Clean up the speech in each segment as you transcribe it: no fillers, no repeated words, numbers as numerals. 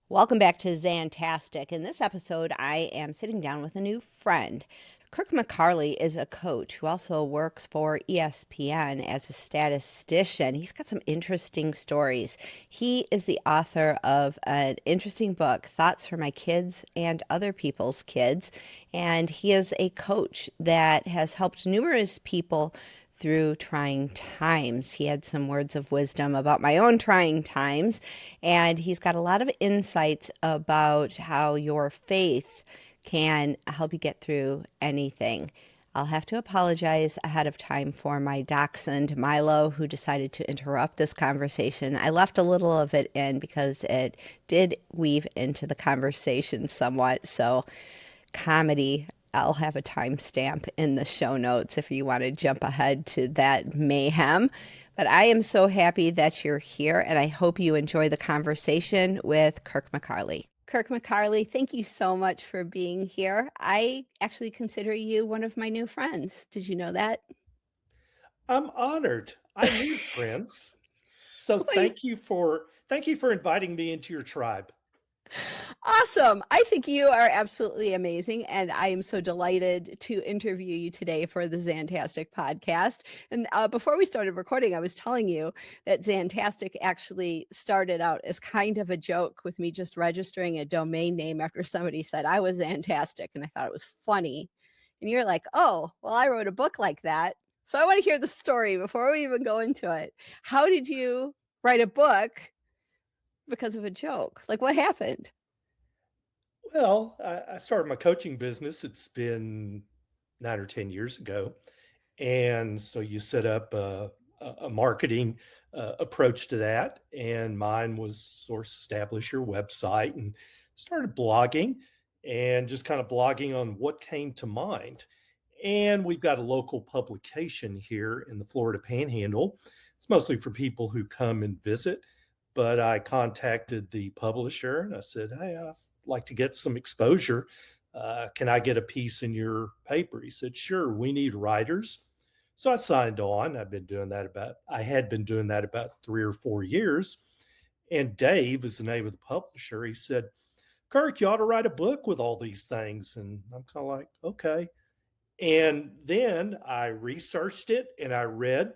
Welcome back to ZANTASTIC. In this episode, I am sitting down with a new friend. Kirk McCarley is a coach who also works for ESPN as a statistician. He's got some interesting stories. He is the author of an interesting book, Thoughts for My Kids and Other People's Kids. And he is a coach that has helped numerous people through trying times. He had some words of wisdom about my own trying times, and he's got a lot of insights about how your faith can help you get through anything. I'll have to apologize ahead of time for my dachshund, Milo, who decided to interrupt this conversation. I left a little of it in because it did weave into the conversation somewhat. So, comedy, I'll have a timestamp in the show notes if you want to jump ahead to that mayhem. But I am so happy that you're here, and I hope you enjoy the conversation with Kirk McCarley. Kirk McCarley, thank you so much for being here. I actually consider you one of my new friends. Did you know that? I'm honored. I need friends. So Well, thank you for inviting me into your tribe. awesome. I think you are absolutely amazing. And I am so delighted to interview you today for the Zantastic podcast. And before we started recording, I was telling you that Zantastic actually started out as kind of a joke with me just registering a domain name after somebody said I was Zantastic. And I thought it was funny. And you're like, oh, well, I wrote a book like that. So I want to hear the story before we even go into it. How did you write a book because of a joke? Like, what happened? Well, I started my coaching business. It's been 9 or 10 years ago. And so you set up a marketing approach to that. And mine was sort of establish your website and started blogging and just kind of blogging on what came to mind. And we've got a local publication here in the Florida Panhandle. It's mostly for people who come and visit. But I contacted the publisher and I said, "Hey, I'd like to get some exposure. Can I get a piece in your paper?" He said, "Sure, we need writers." So I signed on. I had been doing that about 3 or 4 years. And Dave is the name of the publisher. He said, "Kirk, you ought to write a book with all these things." And I'm kind of like, okay. And then I researched it and I read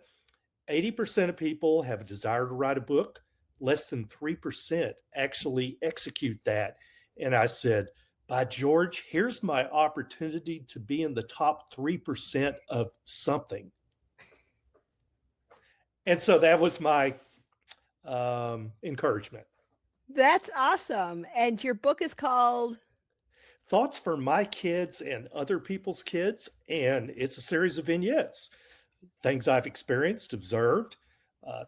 80% of people have a desire to write a book. Less than 3% actually execute that. And I said, by George, here's my opportunity to be in the top 3% of something. And so that was my encouragement. That's awesome. And your book is called Thoughts for my kids and other people's kids. And it's a series of vignettes, things I've experienced, observed,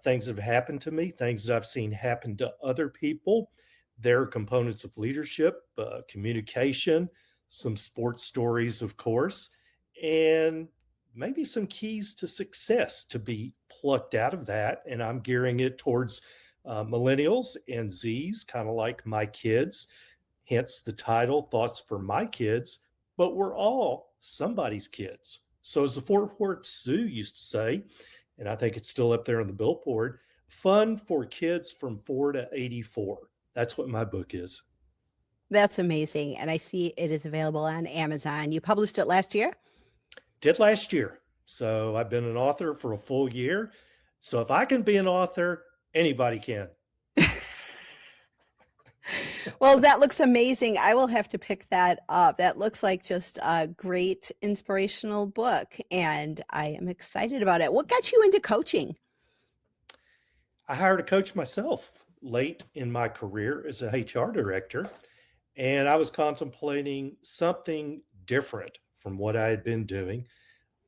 things that have happened to me, things that I've seen happen to other people. There are components of leadership, communication, some sports stories, of course, and maybe some keys to success to be plucked out of that. And I'm gearing it towards millennials and Zs, kind of like my kids, hence the title, Thoughts for My Kids. But we're all somebody's kids. So, as the Fort Worth Zoo used to say, and I think it's still up there on the billboard, fun for kids from 4 to 84. That's what my book is. That's amazing. And I see it is available on Amazon. You published it last year? Did last year. So I've been an author for a full year. So if I can be an author, anybody can. Well, that looks amazing. I will have to pick that up. That looks like just a great inspirational book, and I am excited about it. What got you into coaching? I hired a coach myself late in my career as a HR director, and I was contemplating something different from what I had been doing.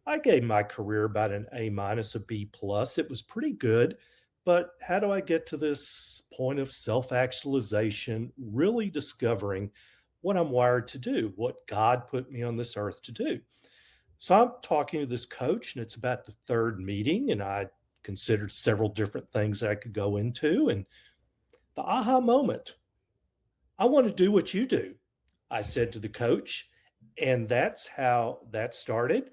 I gave my career about an A minus, a B plus. It was pretty good, but how do I get to this point of self actualization, really discovering what I'm wired to do, what God put me on this earth to do? So I'm talking to this coach, and it's about the third meeting, and I considered several different things that I could go into. And the aha moment, I want to do what you do, I said to the coach. And that's how that started.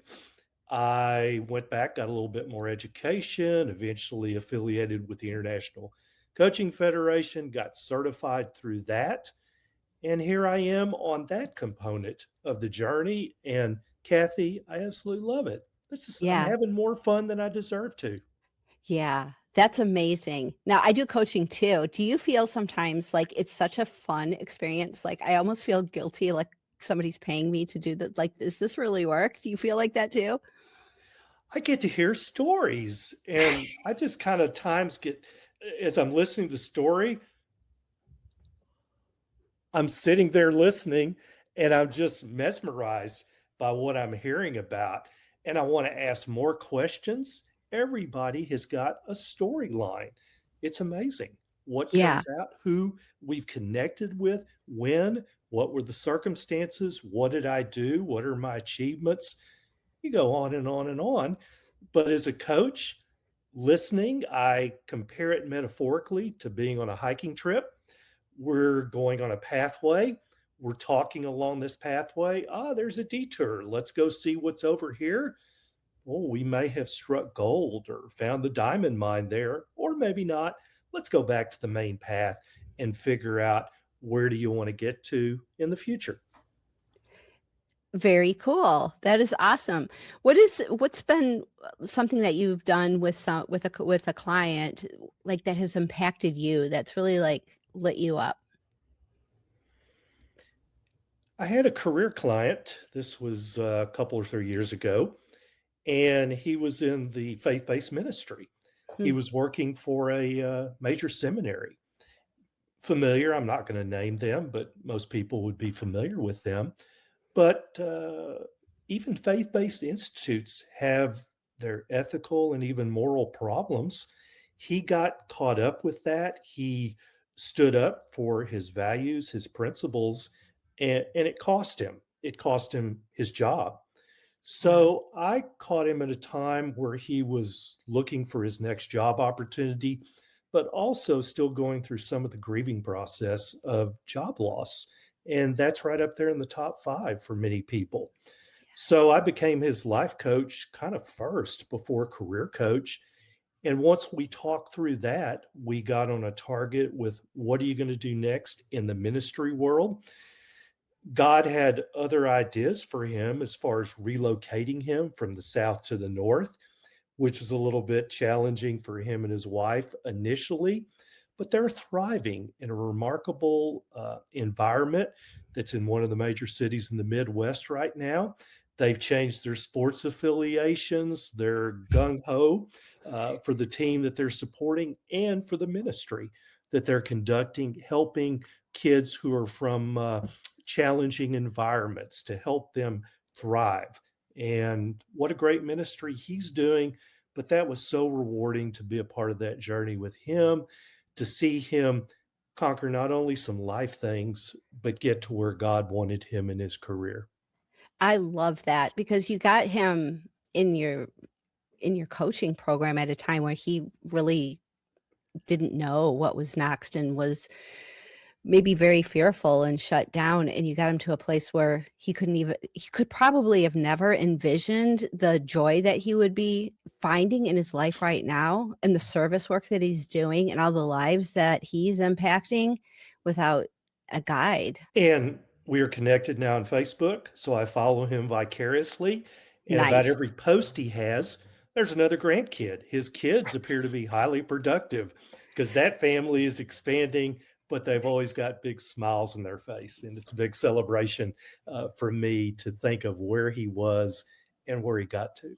I went back, got a little bit more education, eventually affiliated with the International Coaching Federation, got certified through that. And here I am on that component of the journey. And Kathy, I absolutely love it. I'm Yeah. having more fun than I deserve to. Yeah. That's amazing. Now, I do coaching too. Do you feel sometimes like it's such a fun experience? Like I almost feel guilty, like somebody's paying me to do that. Like, does this really work? Do you feel like that too? I get to hear stories, and I just kind of times get, as I'm listening to the story, I'm sitting there listening and I'm just mesmerized by what I'm hearing about. And I want to ask more questions. Everybody has got a storyline. It's amazing what Yeah. comes out, who we've connected with, when, what were the circumstances, what did I do, what are my achievements. You go on and on and on. But as a coach, listening, I compare it metaphorically to being on a hiking trip. We're going on a pathway. We're talking along this pathway. Ah, there's a detour. Let's go see what's over here. Well, we may have struck gold or found the diamond mine there, or maybe not. Let's go back to the main path and figure out where do you want to get to in the future. Very cool. That is awesome. What's been something that you've done with with a client like that has impacted you that's really like lit you up? I had a career client. This was a couple or 3 years ago, and he was in the faith based ministry. He Hmm. was working for a major seminary. Familiar, I'm not going to name them, but most people would be familiar with them. But even faith based institutes have their ethical and even moral problems. He got caught up with that. He stood up for his values, his principles, and it cost him. It cost him his job. Wow. So I caught him at a time where he was looking for his next job opportunity, but also still going through some of the grieving process of job loss. And that's right up there in the top five for many people. So I became his life coach kind of first before career coach. And once we talked through that, we got on a target with what are you going to do next in the ministry world? God had other ideas for him as far as relocating him from the south to the north, which was a little bit challenging for him and his wife initially, but they're thriving in a remarkable environment that's in one of the major cities in the Midwest right now. They've changed their sports affiliations. They're gung ho for the team that they're supporting and for the ministry that they're conducting, helping kids who are from challenging environments to help them thrive. And what a great ministry he's doing. But that was so rewarding to be a part of that journey with him, to see him conquer not only some life things, but get to where God wanted him in his career. I love that because you got him in your coaching program at a time where he really didn't know what was next and was maybe very fearful and shut down, and you got him to a place where he could probably have never envisioned the joy that he would be finding in his life right now and the service work that he's doing and all the lives that he's impacting without a guide. And we are connected now on Facebook. So I follow him vicariously. And about Nice. every post he has, there's another grandkid. His kids appear to be highly productive because that family is expanding, but they've always got big smiles on their face. And it's a big celebration for me to think of where he was and where he got to.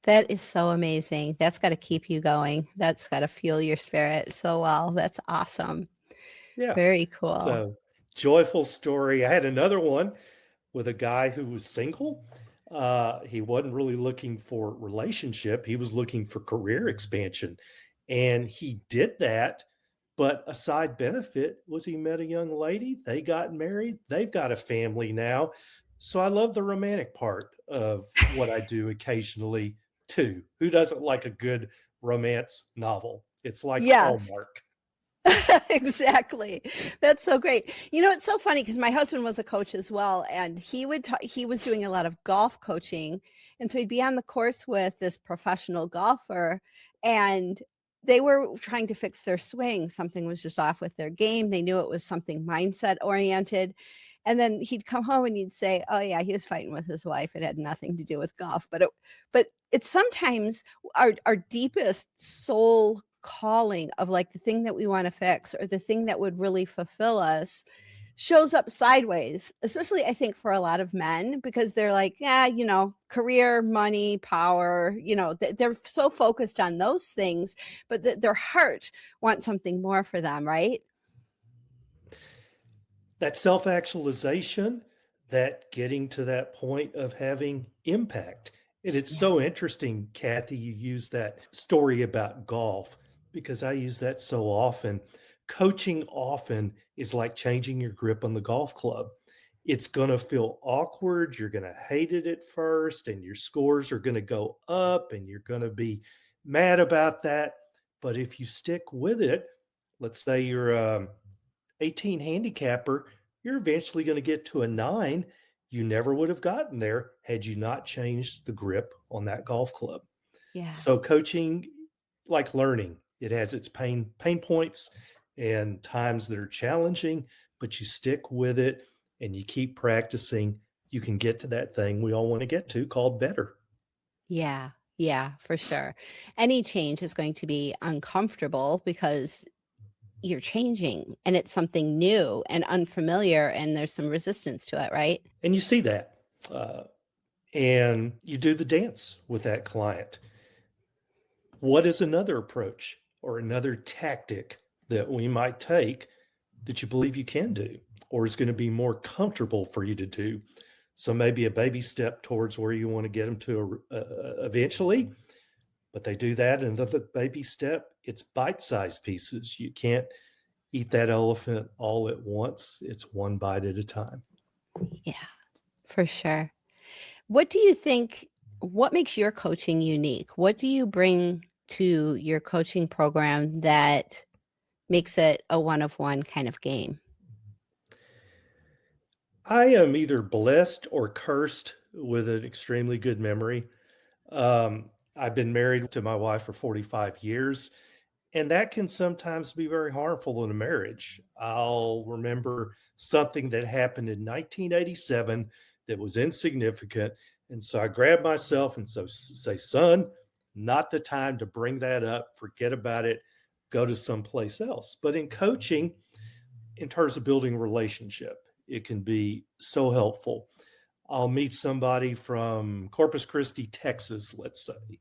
That is so amazing. That's gotta keep you going. That's gotta fuel your spirit so well. That's awesome. Yeah. Very cool. So joyful story. I had another one with a guy who was single. He wasn't really looking for relationship. He was looking for career expansion. And he did that. But a side benefit was he met a young lady. They got married. They've got a family now. So I love the romantic part of what I do occasionally too. Who doesn't like a good romance novel? It's like Yes. Hallmark. Exactly. That's so great. You know, it's so funny because my husband was a coach as well, and he was doing a lot of golf coaching, and so he'd be on the course with this professional golfer, and they were trying to fix their swing. Something was just off with their game. They knew it was something mindset oriented. And then he'd come home and he'd say, "Oh yeah, he was fighting with his wife. It had nothing to do with golf." But it's sometimes our deepest soul calling of like the thing that we want to fix or the thing that would really fulfill us shows up sideways, especially I think for a lot of men because they're like, yeah, career, money, power, they're so focused on those things, but their heart wants something more for them, right? That self-actualization, that getting to that point of having impact. And it's Yeah. so interesting, Kathy, you use that story about golf because I use that so often. Coaching often is like changing your grip on the golf club. It's going to feel awkward. You're going to hate it at first, and your scores are going to go up, and you're going to be mad about that. But if you stick with it, let's say you're 18 handicapper, you're eventually going to get to a 9. You never would have gotten there had you not changed the grip on that golf club. Yeah. So coaching, like learning, it has its pain points and times that are challenging, but you stick with it and you keep practicing, you can get to that thing we all want to get to called better. Yeah. Yeah, for sure. Any change is going to be uncomfortable because you're changing and it's something new and unfamiliar and there's some resistance to it, right? And you see that. And you do the dance with that client. What is another approach or another tactic that we might take that you believe you can do or is going to be more comfortable for you to do? So maybe a baby step towards where you want to get them to eventually, but they do that. And the baby step, it's bite-sized pieces. You can't eat that elephant all at once. It's one bite at a time. Yeah, for sure. What do you think what makes your coaching unique? What do you bring to your coaching program that makes it a one of one kind of game? I am either blessed or cursed with an extremely good memory. I've been married to my wife for 45 years, and that can sometimes be very harmful in a marriage. I'll remember something that happened in 1987 that was insignificant. And so I grabbed myself and so say, son, not the time to bring that up. Forget about it. Go to someplace else. But in coaching, in terms of building relationship, it can be so helpful. I'll meet somebody from Corpus Christi, Texas, let's say,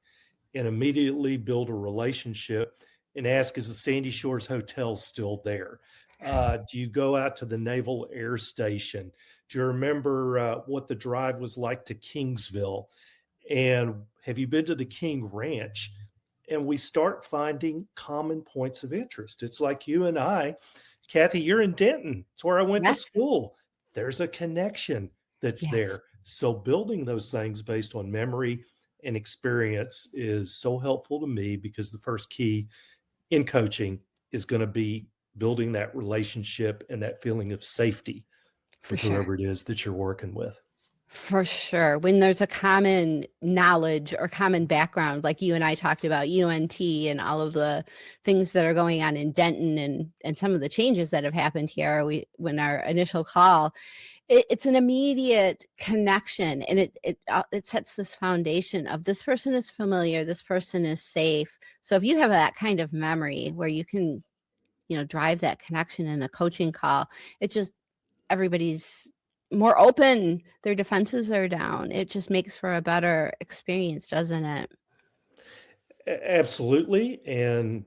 and immediately build a relationship and ask, is the Sandy Shores Hotel still there? Do you go out to the Naval Air Station? Do you remember what the drive was like to Kingsville? And have you been to the King Ranch? And we start finding common points of interest. It's like you and I, Kathy, you're in Denton. It's where I went to Yes. school. There's a connection that's Yes, there. So building those things based on memory and experience is so helpful to me because the first key in coaching is going to be building that relationship and that feeling of safety for with sure. whoever it is that you're working with. For sure. When there's a common knowledge or common background, like you and I talked about UNT and all of the things that are going on in Denton and some of the changes that have happened here, when our initial call, it's an immediate connection and it sets this foundation of this person is familiar, this person is safe. So if you have that kind of memory where you can, drive that connection in a coaching call, it just everybody's more open, their defenses are down. It just makes for a better experience, doesn't it? Absolutely. And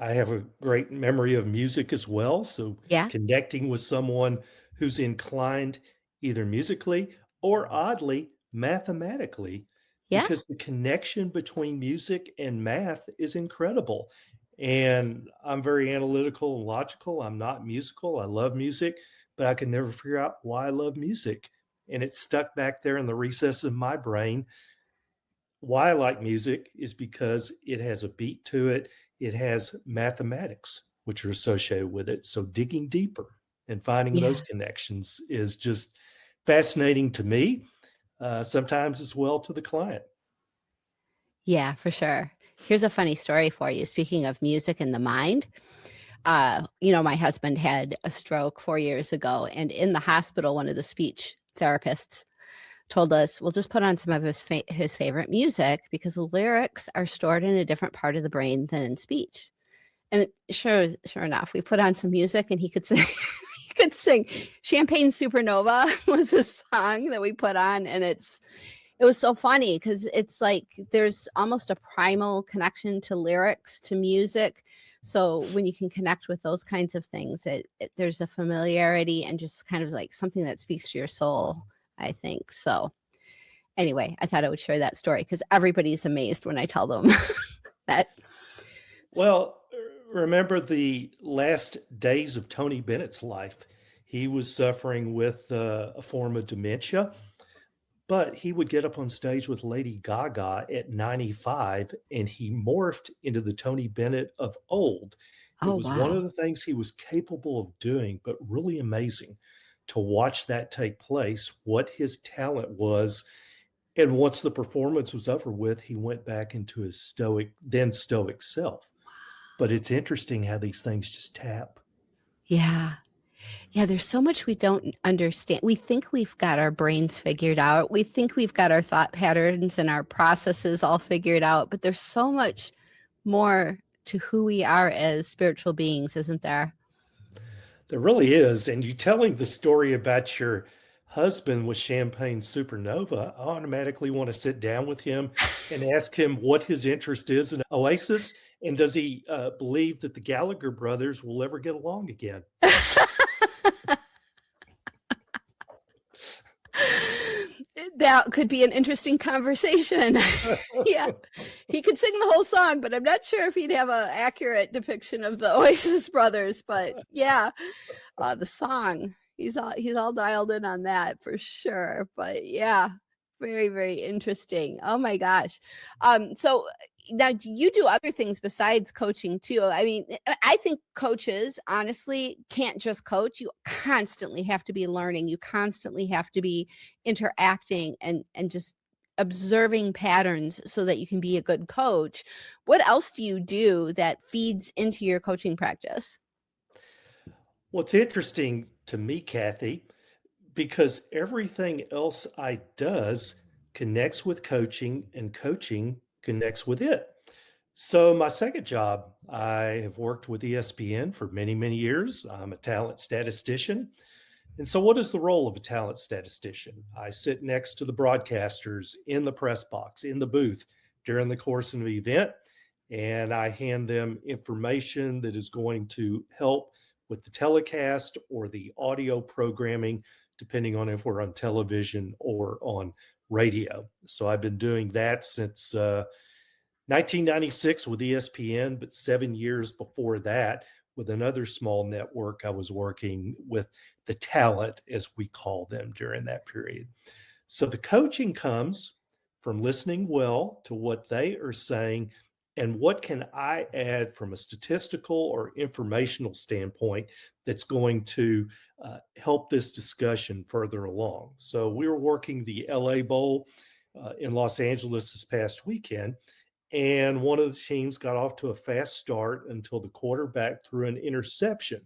I have a great memory of music as well. So Yeah. connecting with someone who's inclined either musically or oddly mathematically, Yeah. because the connection between music and math is incredible. And I'm very analytical and logical. I'm not musical. I love music, but I can never figure out why I love music. And it's stuck back there in the recess of my brain. Why I like music is because it has a beat to it. It has mathematics, which are associated with it. So digging deeper and finding those Yeah. connections is just fascinating to me, sometimes as well to the client. Yeah, for sure. Here's a funny story for you. Speaking of music and the mind, my husband had a stroke 4 years ago, and in the hospital, one of the speech therapists told us, "We'll just put on some of his favorite music because the lyrics are stored in a different part of the brain than speech." And sure enough, we put on some music, and he could sing. He could sing. "Champagne Supernova" was a song that we put on, and it was so funny because it's like there's almost a primal connection to lyrics, to music. So when you can connect with those kinds of things, there's a familiarity and just kind of like something that speaks to your soul, I think. So anyway, I thought I would share that story because everybody's amazed when I tell them that. Well, remember the last days of Tony Bennett's life. He was suffering with a form of dementia, but he would get up on stage with Lady Gaga at 95 and he morphed into the Tony Bennett of old. It Oh, was one wow. of the things he was capable of doing, but really amazing to watch that take place, what his talent was. And once the performance was over with, he went back into his stoic self. But it's interesting how these things just tap. Yeah. Yeah, there's so much we don't understand. We think we've got our brains figured out. We think we've got our thought patterns and our processes all figured out, but there's so much more to who we are as spiritual beings, isn't there? There really is. And you telling the story about your husband with Champagne Supernova, I automatically want to sit down with him and ask him what his interest is in Oasis. And does he believe that the Gallagher brothers will ever get along again? That could be an interesting conversation. Yeah, he could sing the whole song, but I'm not sure if he'd have an accurate depiction of the Oasis brothers. But yeah, the song, he's all dialed in on that for sure. But yeah, very, very interesting. Oh my gosh. So now you do other things besides coaching too. I mean, I think coaches honestly can't just coach. You constantly have to be learning. You constantly have to be interacting and just observing patterns so that you can be a good coach. What else do you do that feeds into your coaching practice? Well, it's interesting to me, Kathy, because everything else I does connects with coaching and coaching connects with it. So my second job, I have worked with ESPN for many, many years. I'm a talent statistician. And so what is the role of a talent statistician? I sit next to the broadcasters in the press box, in the booth during the course of an event, and I hand them information that is going to help with the telecast or the audio programming, depending on if we're on television or on radio. So I've been doing that since 1996 with ESPN, but 7 years before that with another small network. I was working with the talent, as we call them, during that period. So the coaching comes from listening well to what they are saying and what can I add from a statistical or informational standpoint that's going to help this discussion further along. So we were working the LA Bowl in Los Angeles this past weekend, and one of the teams got off to a fast start until the quarterback threw an interception.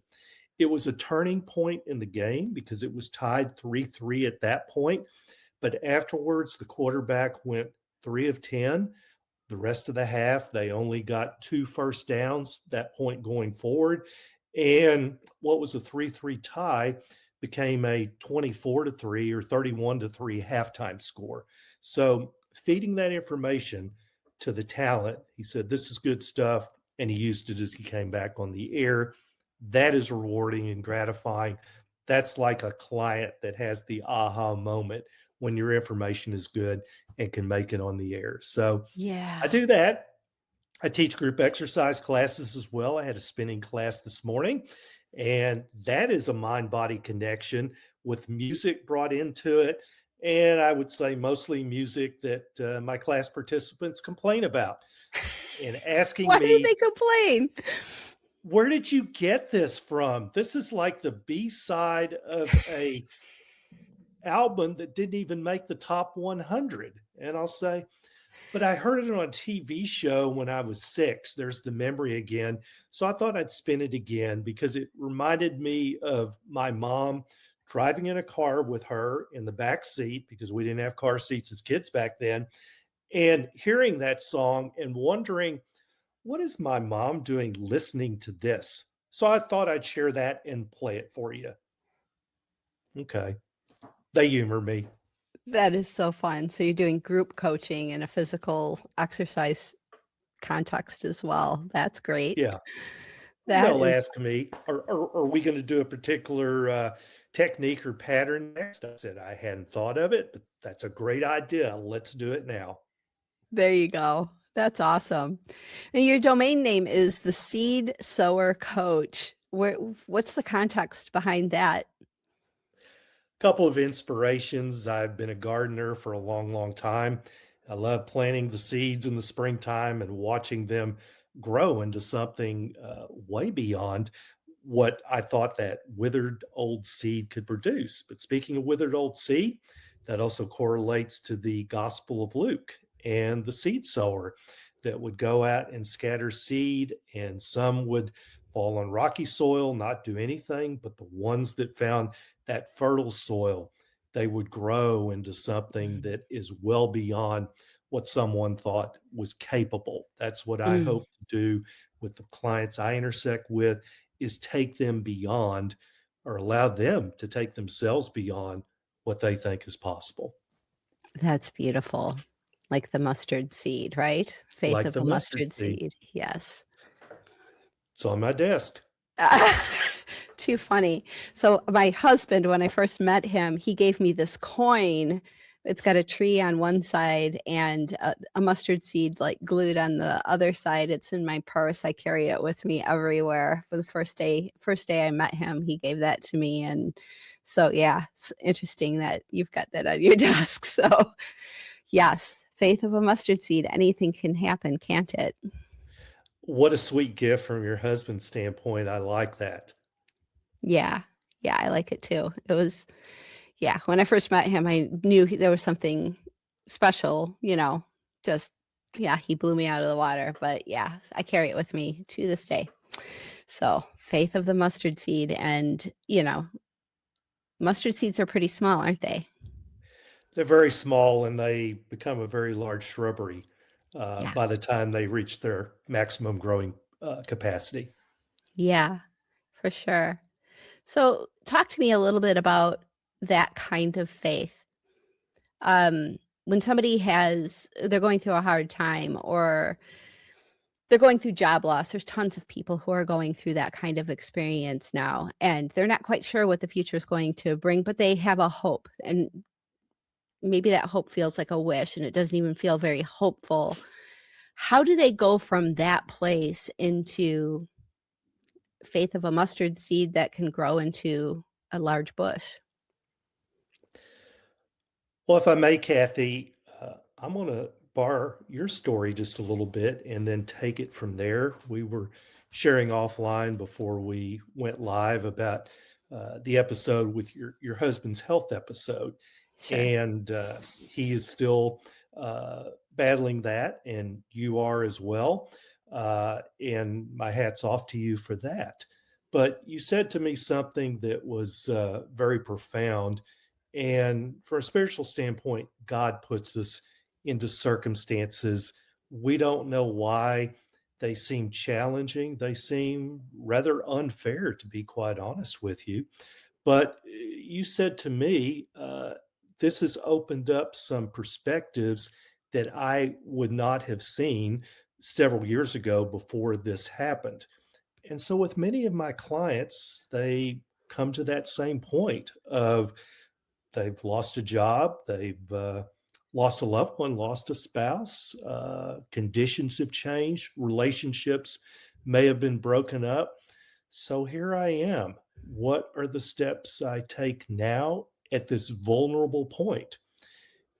It was a turning point in the game because it was tied 3-3 at that point. But afterwards, the quarterback went 3 of 10. The rest of the half, they only got 2 first downs, that point going forward. And what was a 3-3 tie became a 24-3 or 31-3 halftime score. So feeding that information to the talent, he said, "This is good stuff." And he used it as he came back on the air. That is rewarding and gratifying. That's like a client that has the aha moment when your information is good and can make it on the air. So I Yeah. do that. I teach group exercise classes as well. I had a spinning class this morning, and that is a mind body connection with music brought into it. And I would say mostly music that my class participants complain about and asking Why do me, they complain? where did you get this from? This is like the B side of a album that didn't even make the top 100. And I'll say, But I heard it on a TV show when I was 6. There's the memory again. So I thought I'd spin it again because it reminded me of my mom driving in a car with her in the back seat because we didn't have car seats as kids back then, and hearing that song and wondering, what is my mom doing listening to this? So I thought I'd share that and play it for you. Okay. They humor me. That is so fun. So you're doing group coaching in a physical exercise context as well. That's great. Yeah. That They'll is ask me, are we going to do a particular technique or pattern next? I said, I hadn't thought of it, but that's a great idea. Let's do it now. there you go. That's awesome. And your domain name is the Seed Sower Coach. What's the context behind that? Couple of inspirations. I've been a gardener for a long, long time. I love planting the seeds in the springtime and watching them grow into something way beyond what I thought that withered old seed could produce. But speaking of withered old seed, that also correlates to the Gospel of Luke and the seed sower that would go out and scatter seed, and some would fall on rocky soil, not do anything, but the ones that found that fertile soil, they would grow into something Mm. that is well beyond what someone thought was capable. That's what I Mm, hope to do with the clients I intersect with, is take them beyond, or allow them to take themselves beyond what they think is possible. that's beautiful. Like the mustard seed, right? Faith Like of the a mustard mustard seed. seed. Yes. It's on my desk. Too funny. So my husband, when I first met him, he gave me this coin. It's got a tree on one side and a mustard seed like glued on the other side. It's in my purse. I carry it with me everywhere. For the first day I met him, he gave that to me. And so yeah, it's interesting that you've got that on your desk. So yes, faith of a mustard seed. Anything can happen, can't it? What a sweet gift from your husband's standpoint. I like that. Yeah. Yeah, I like it too. It was Yeah, when I first met him, I knew there was something special, just yeah, he blew me out of the water, but yeah, I carry it with me to this day. So, faith of the mustard seed and, mustard seeds are pretty small, aren't they? They're very small and they become a very large shrubbery Yeah. by the time they reach their maximum growing capacity. Yeah, for sure. So, talk to me a little bit about that kind of faith. When somebody they're going through a hard time or they're going through job loss. There's tons of people who are going through that kind of experience now, and they're not quite sure what the future is going to bring, but they have a hope. And maybe that hope feels like a wish and it doesn't even feel very hopeful. How do they go from that place into faith of a mustard seed that can grow into a large bush? Well, if I may, Kathy, I'm going to borrow your story just a little bit and then take it from there. We were sharing offline before we went live about the episode with your husband's health episode, Sure. and he is still battling that, and you are as well. And my hat's off to you for that. But you said to me something that was very profound. And from a spiritual standpoint, God puts us into circumstances we don't know why they seem challenging. They seem rather unfair, to be quite honest with you. But you said to me, this has opened up some perspectives that I would not have seen several years ago before this happened. And so, with many of my clients, they come to that same point of they've lost a job, they've lost a loved one, lost a spouse, conditions have changed, relationships may have been broken up. So here I am. What are the steps I take now at this vulnerable point?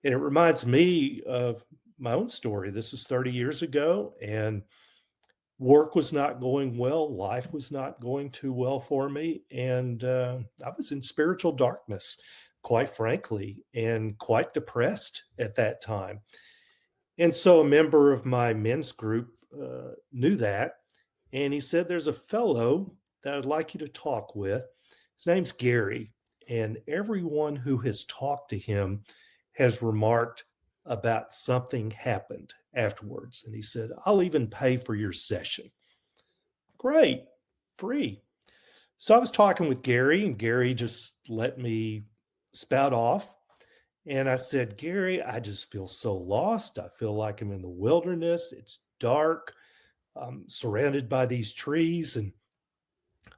And it reminds me of my own story. This was 30 years ago, and work was not going well. Life was not going too well for me. And I was in spiritual darkness, quite frankly, and quite depressed at that time. And so a member of my men's group knew that. And he said, "There's a fellow that I'd like you to talk with. His name's Gary. And everyone who has talked to him has remarked about something happened afterwards." And he said, "I'll even pay for your session." Great, free. So I was talking with Gary, and Gary just let me spout off. And I said, "Gary, I just feel so lost. I feel like I'm in the wilderness. It's dark. I'm surrounded by these trees. And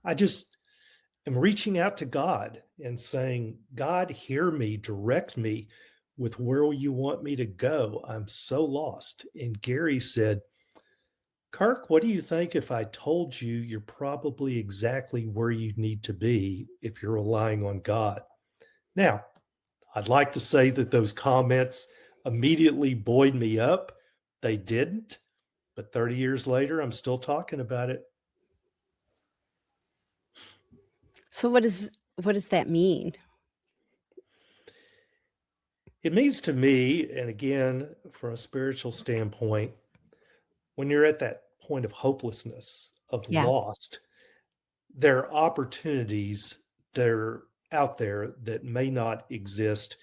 I just am reaching out to God and saying, 'God, hear me, direct me with where you want me to go. I'm so lost.'" And Gary said, "Kirk, what do you think if I told you you're probably exactly where you need to be if you're relying on God?" Now, I'd like to say that those comments immediately buoyed me up. They didn't, but 30 years later, I'm still talking about it. So what does that mean? It means to me, and again, from a spiritual standpoint, when you're at that point of hopelessness, of Yeah. lost, there are opportunities that are out there that may not exist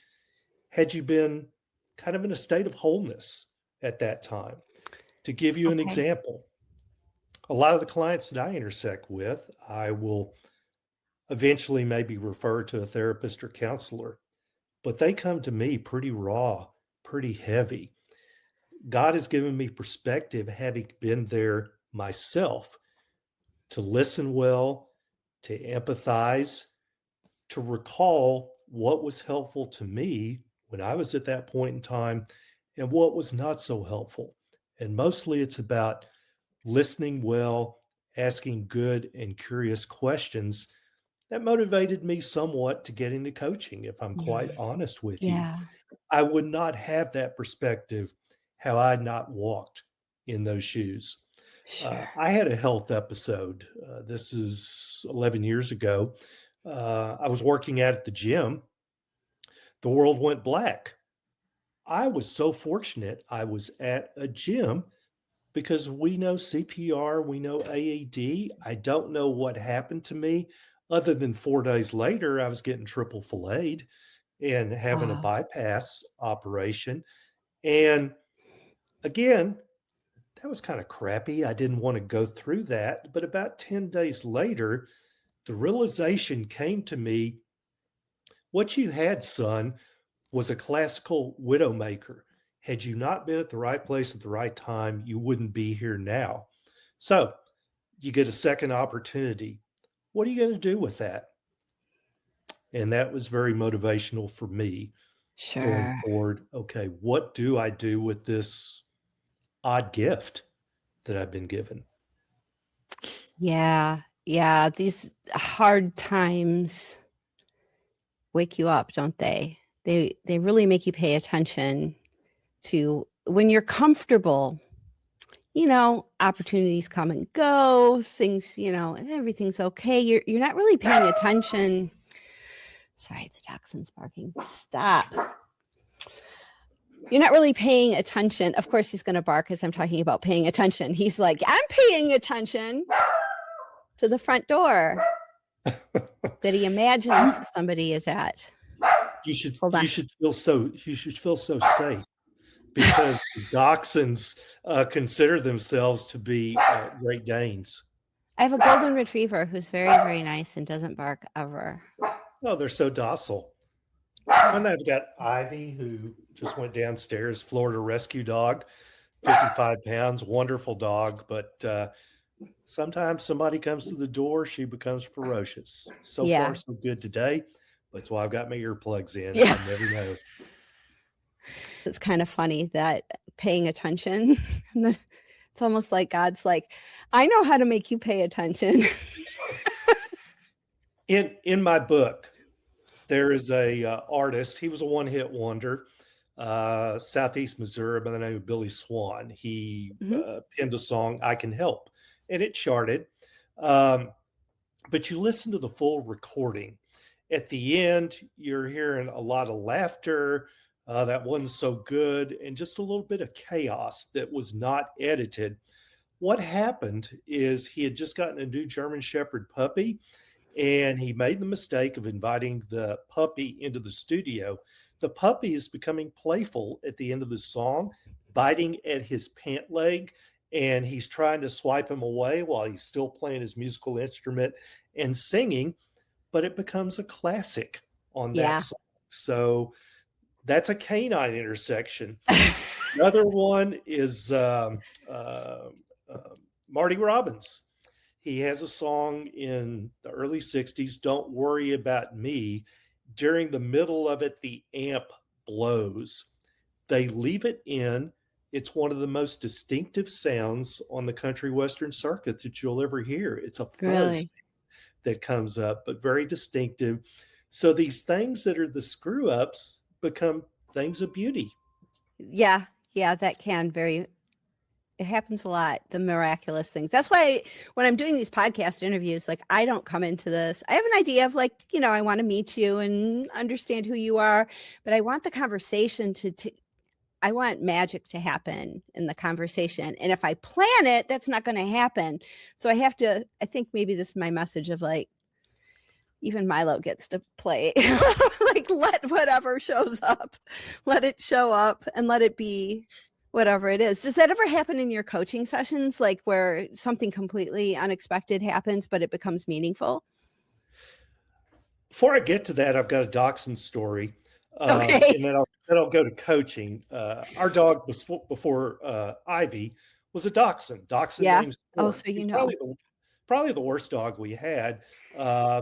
had you been kind of in a state of wholeness at that time. To give you an Okay. example, a lot of the clients that I intersect with, I will eventually maybe refer to a therapist or counselor, but they come to me pretty raw, pretty heavy. God has given me perspective, having been there myself, to listen well, to empathize, to recall what was helpful to me when I was at that point in time and what was not so helpful. And mostly it's about listening well, asking good and curious questions that motivated me somewhat to get into coaching, if I'm quite Mm. honest with you. Yeah. I would not have that perspective had I not walked in those shoes. Sure. I had a health episode. This is 11 years ago. I was working out at the gym. The world went black. I was so fortunate I was at a gym because we know CPR, we know AED. I don't know what happened to me other than 4 days later, I was getting triple filleted and having a Wow. bypass operation. And again, that was kind of crappy. I didn't want to go through that. But about 10 days later, the realization came to me, what you had, son, was a classical widowmaker. Had you not been at the right place at the right time, you wouldn't be here now. So you get a second opportunity. What are you going to do with that? And that was very motivational for me going Sure. forward. Okay, what do I do with this odd gift that I've been given? Yeah. Yeah. These hard times wake you up, don't they? They really make you pay attention to when you're comfortable, opportunities come and go, things, everything's okay. You're not really paying attention. Sorry, the dachshund's barking. Stop. You're not really paying attention. Of course, he's going to bark as I'm talking about paying attention. He's like, I'm paying attention to the front door that he imagines somebody is at. You should Hold on. you should feel so safe because the dachshunds consider themselves to be Great Danes. I have a golden retriever who's very, very nice and doesn't bark ever. Oh, they're so docile. And I've got Ivy, who just went downstairs, Florida rescue dog, 55 pounds, wonderful dog. But sometimes somebody comes to the door, she becomes ferocious. So far, Yeah. so good today. That's why I've got my earplugs in. Yeah. I never know. It's kind of funny that paying attention, it's almost like God's like, I know how to make you pay attention. In my book, there is a artist. He was a one hit wonder, Southeast Missouri, by the name of Billy Swan. He Mhm. penned a song, "I Can Help," and it charted. Um, but you listen to the full recording. At the end, you're hearing a lot of laughter, that wasn't so good, and just a little bit of chaos that was not edited. What happened is he had just gotten a new German Shepherd puppy, and he made the mistake of inviting the puppy into the studio. The puppy is becoming playful at the end of the song, biting at his pant leg, and he's trying to swipe him away while he's still playing his musical instrument and singing, but it becomes a classic on that Yeah. song. So that's a canine intersection. Another one is Marty Robbins. He has a song in the early 60s, Don't Worry About Me. During the middle of it, the amp blows. They leave it in. It's one of the most distinctive sounds on the country western circuit that you'll ever hear. It's a fuzz Really? that comes up, but very distinctive. So these things that are the screw ups become things of beauty. Yeah. Yeah, that can very it happens a lot, the miraculous things. That's why when I'm doing these podcast interviews, like I don't come into this. I have an idea of like, I want to meet you and understand who you are, but I want the conversation to I want magic to happen in the conversation. And if I plan it, that's not going to happen. So I think maybe this is my message of like, even Milo gets to play. Like, let whatever shows up, let it show up and let it be whatever it is. Does that ever happen in your coaching sessions, like where something completely unexpected happens, but it becomes meaningful? Before I get to that, I've got a dachshund story, Okay. and then I'll go to coaching. Our dog before Ivy was a dachshund. Dachshund Yeah. named Oh, Sport. so He's you know. probably the worst dog we had,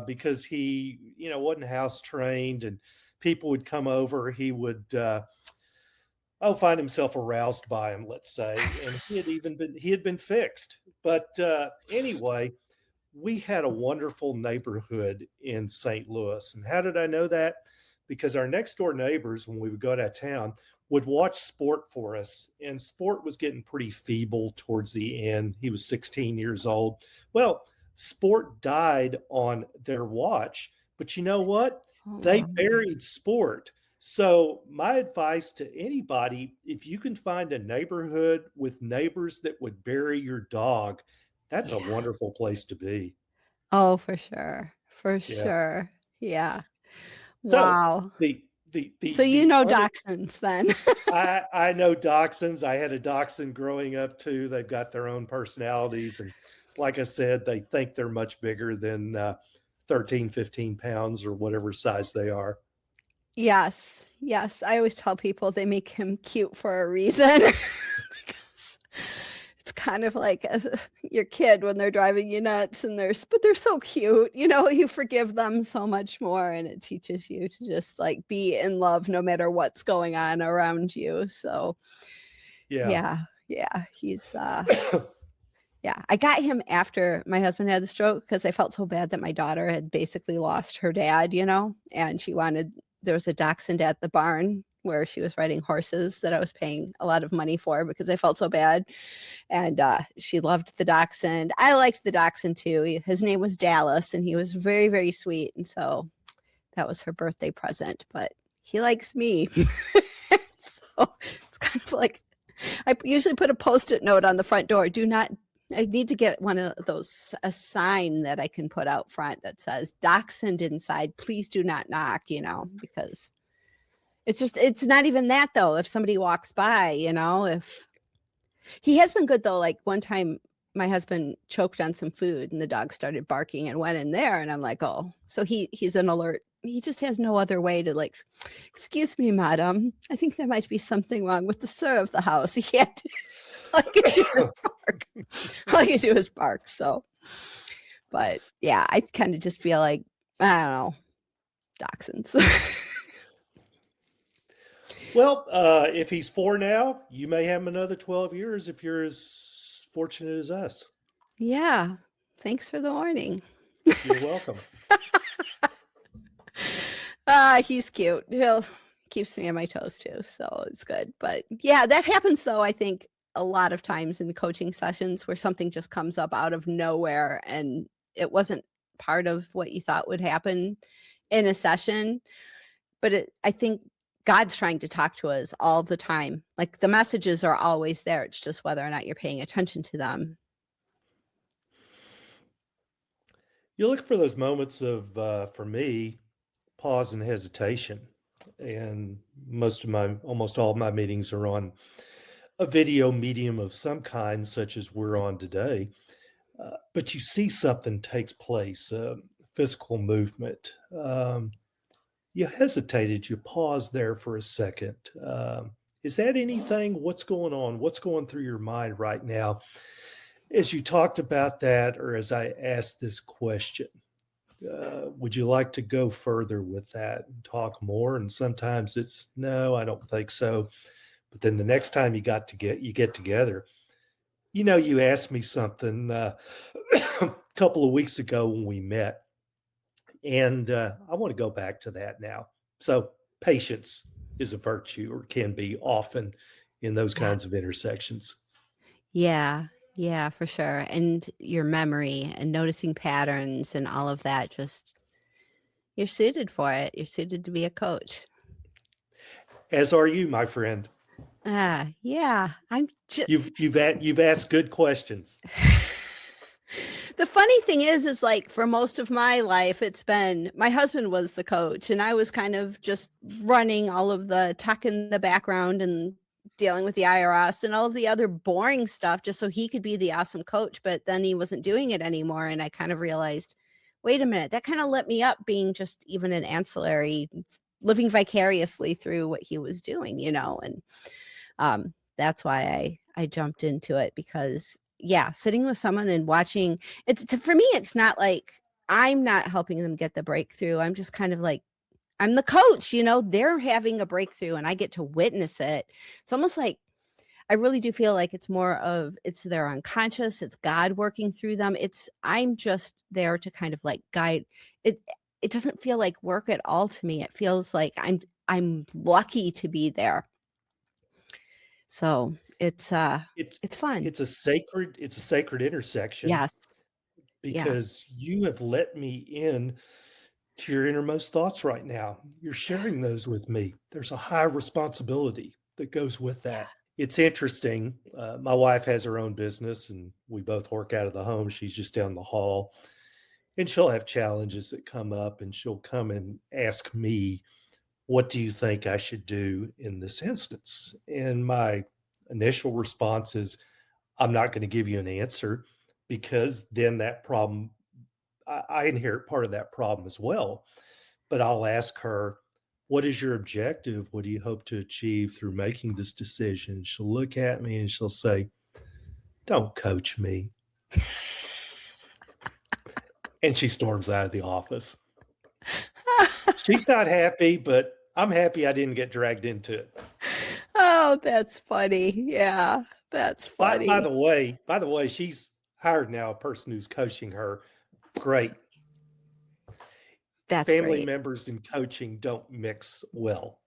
because he wasn't house trained, and people would come over. He would find himself aroused by him, let's say, and he had been fixed. But anyway, we had a wonderful neighborhood in St. Louis. And how did I know that? Because our next door neighbors, when we would go out of town, would watch Sport for us. And Sport was getting pretty feeble towards the end. He was 16 years old. Well, Sport died on their watch. But you know what? Oh, They wow. buried Sport. So, my advice to anybody, if you can find a neighborhood with neighbors that would bury your dog, that's a Yeah. wonderful place to be. Oh, for sure. For Yeah. sure. Yeah. So Wow. the the So the you the know other dachshunds then. I know dachshunds. I had a dachshund growing up too. They've got their own personalities, and like I said, they think they're much bigger than 13, 15 pounds or whatever size they are. Yes. Yes. I always tell people they make him cute for a reason. Because it's kind of like your kid when they're driving you nuts but they're so cute. You forgive them so much more and it teaches you to just like be in love no matter what's going on around you. So, Yeah. yeah. Yeah, yeah, I got him after my husband had the stroke because I felt so bad that my daughter had basically lost her dad, and there was a dachshund at the barn where she was riding horses that I was paying a lot of money for because I felt so bad. And she loved the dachshund. I liked the dachshund too. His name was Dallas and he was very, very sweet. And so that was her birthday present, but he likes me. So it's kind of like I usually put a post-it note on the front door. I need to get one of those, a sign that I can put out front that says dachshund inside, please do not knock, because it's not even that though. If somebody walks by, if he has been good though, like one time my husband choked on some food and the dog started barking and went in there and I'm like, oh, so he's an alert. He just has no other way to like, excuse me, madam. I think there might be something wrong with the sir of the house. He can't all you can do is bark. All you do is bark. So, but yeah, I kind of just feel like, I don't know, dachshunds. Well, if he's 4 now, you may have him another 12 years if you're as fortunate as us. Yeah. Thanks for the warning. You're welcome. He's cute. He'll keeps me on my toes too, so it's good. But yeah, that happens though, I think a lot of times in coaching sessions where something just comes up out of nowhere and it wasn't part of what you thought would happen in a session. But I think God's trying to talk to us all the time. Like the messages are always there. It's just whether or not you're paying attention to them. You look for those moments of, for me, pause and hesitation. And almost all of my meetings are on a video medium of some kind, such as we're on today. But you see something takes place, physical movement. You hesitated, you paused there for a second. Is that anything? What's going on? What's going through your mind right now as you talked about that, or as I asked this question? Would you like to go further with that and talk more? And sometimes it's no, I don't think so. But then the next time you get together, you asked me something a couple of weeks ago when we met, and I want to go back to that now. So patience is a virtue, or can be often in those Yeah. kinds of intersections. Yeah. Yeah, for sure. And your memory and noticing patterns and all of that, just you're suited for it. You're suited to be a coach. As are you, my friend. Yeah. I'm just You've asked good questions. the funny thing is like for most of my life, it's been my husband was the coach, and I was kind of just running all of the tech in the background and dealing with the IRS and all of the other boring stuff just so he could be the awesome coach. But then he wasn't doing it anymore. And I kind of realized, wait a minute, that kind of lit me up being just even an ancillary, living vicariously through what he was doing, And that's why I jumped into it because yeah, sitting with someone and watching for me, it's not like I'm not helping them get the breakthrough. I'm just kind of like, I'm the coach, they're having a breakthrough and I get to witness it. It's almost like I really do feel like it's their unconscious, it's God working through them. I'm just there to kind of like guide it. It doesn't feel like work at all to me. It feels like I'm lucky to be there. So It's it's fun. it's a sacred intersection, Yes. Yeah. because you have let me in to your innermost thoughts right now. You're sharing those with me. There's a high responsibility that goes with that. It's interesting. My wife has her own business and we both work out of the home. She's just down the hall, and she'll have challenges that come up, and she'll come and ask me, what do you think I should do in this instance? And my initial response is, I'm not going to give you an answer, because then that problem, I inherit part of that problem as well. But I'll ask her, what is your objective? What do you hope to achieve through making this decision? She'll look at me and she'll say, don't coach me. And she storms out of the office. She's not happy, but I'm happy I didn't get dragged into it. Oh, that's funny. Yeah, that's By funny. the way, she's hired now a person who's coaching her. Great. That's Family great. members and coaching don't mix well.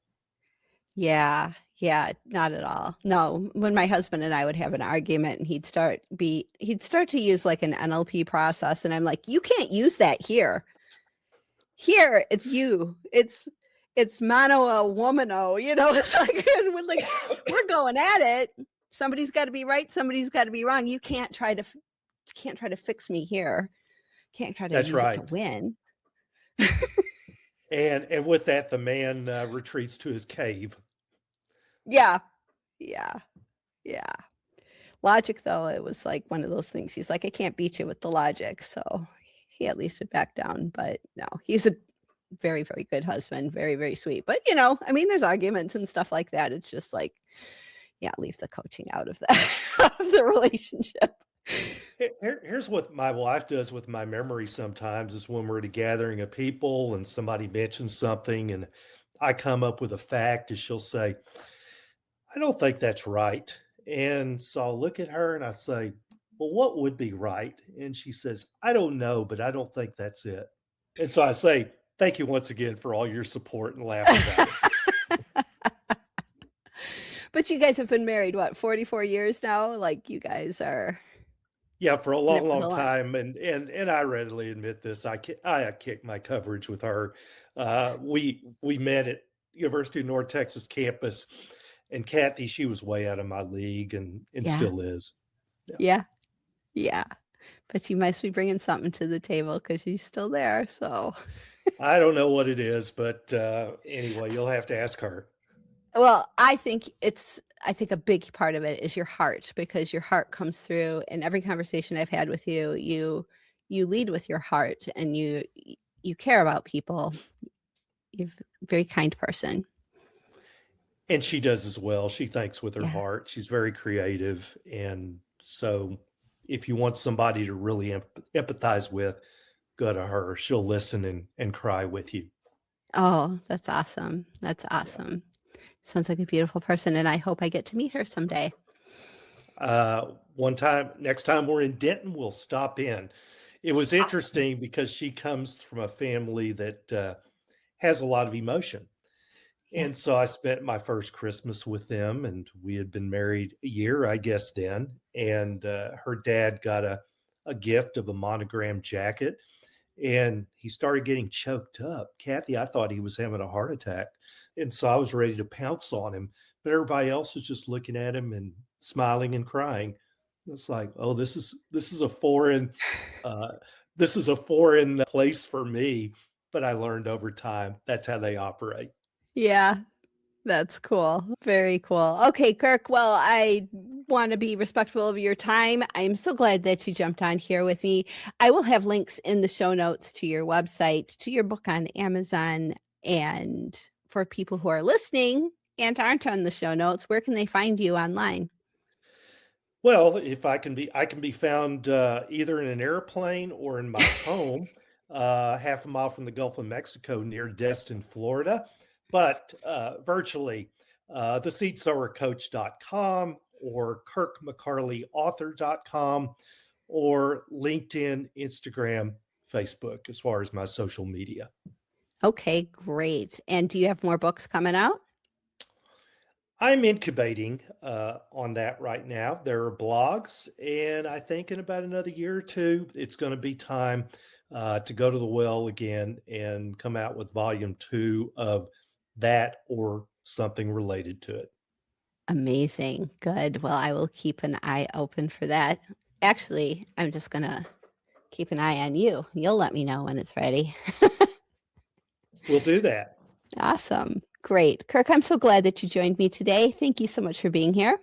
Yeah, yeah, not at all. No, when my husband and I would have an argument and he'd start to use like an NLP process and I'm like, "You can't use that here. Here, it's you. It's mano a womano." It's like we're going at it. Somebody's got to be right, somebody's got to be wrong. You can't try to fix me here. Can't try to That's use it to right. win. And with that, the man retreats to his cave. Yeah. Yeah. Yeah. Logic, though, it was like one of those things. He's like, I can't beat you with the logic. So he at least would back down. But no, he's a very, very good husband. Very, very sweet. But, I mean, there's arguments and stuff like that. It's just like, yeah, leave the coaching out of that, of the relationship. Here's what my wife does with my memory sometimes, is when we're at a gathering of people and somebody mentions something and I come up with a fact, and she'll say, I don't think that's right. And so I'll look at her and I say, well, what would be right? And she says, I don't know, but I don't think that's it. And so I say, thank you once again for all your support, and laugh about it. But you guys have been married, what, 44 years now? Like you guys are Yeah, for a in it long, for long the long. time, and I readily admit this. I kicked my coverage with her. We met University of North Texas campus. And Kathy, she was way out of my league and Yeah. still is. Yeah. Yeah. Yeah. But you must be bringing something to the table because she's still there. So, I don't know what it is, but anyway, you'll have to ask her. well, I think a big part of it is your heart because your heart comes through in every conversation I've had with you. You lead with your heart and you care about people. You're a very kind person. And she does as well. She thinks with her Yeah. heart. She's very creative. And so if you want somebody to really empathize with, go to her. She'll listen and cry with you. Oh, that's awesome. That's Yeah. awesome. Sounds like a beautiful person, and I hope I get to meet her someday. One time, next time we're in Denton, we'll stop in. It was Awesome. interesting because she comes from a family that has a lot of emotion. Yeah. And so I spent my first Christmas with them, and we had been married a year, I guess, then. And her dad got a gift of a monogram jacket, and he started getting choked up. Kathy, I thought he was having a heart attack. And so I was ready to pounce on him, but everybody else was just looking at him and smiling and crying. It's like, oh, this is a foreign uh, this is a foreign place for me. But I learned over time that's how they operate. Yeah, that's cool. Very cool. Okay, Kirk. Well, I want to be respectful of your time. I'm so glad that you jumped on here with me. I will have links in the show notes to your website, to your book on Amazon. And for people who are listening and aren't on the show notes, where can they find you online? Well, if I can be found either in an airplane or in my home, half a mile from the Gulf of Mexico near Destin, Florida, but virtually the seedsowercoach.com or kirkmccarleyauthor.com or LinkedIn, Instagram, Facebook, as far as my social media. Okay, great. And do you have more books coming out? I'm incubating on that right now. There are blogs, and I think in about another year or two, it's going to be time to go to the well again and come out with volume two of that or something related to it. Amazing. Good. Well, I will keep an eye open for that. Actually, I'm just going to keep an eye on you. You'll let me know when it's ready. We'll do that. Awesome. Great. Kirk, I'm so glad that you joined me today. Thank you so much for being here.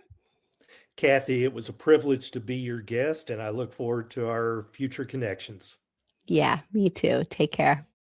Kathy, it was a privilege to be your guest, and I look forward to our future connections. Yeah, me too. Take care.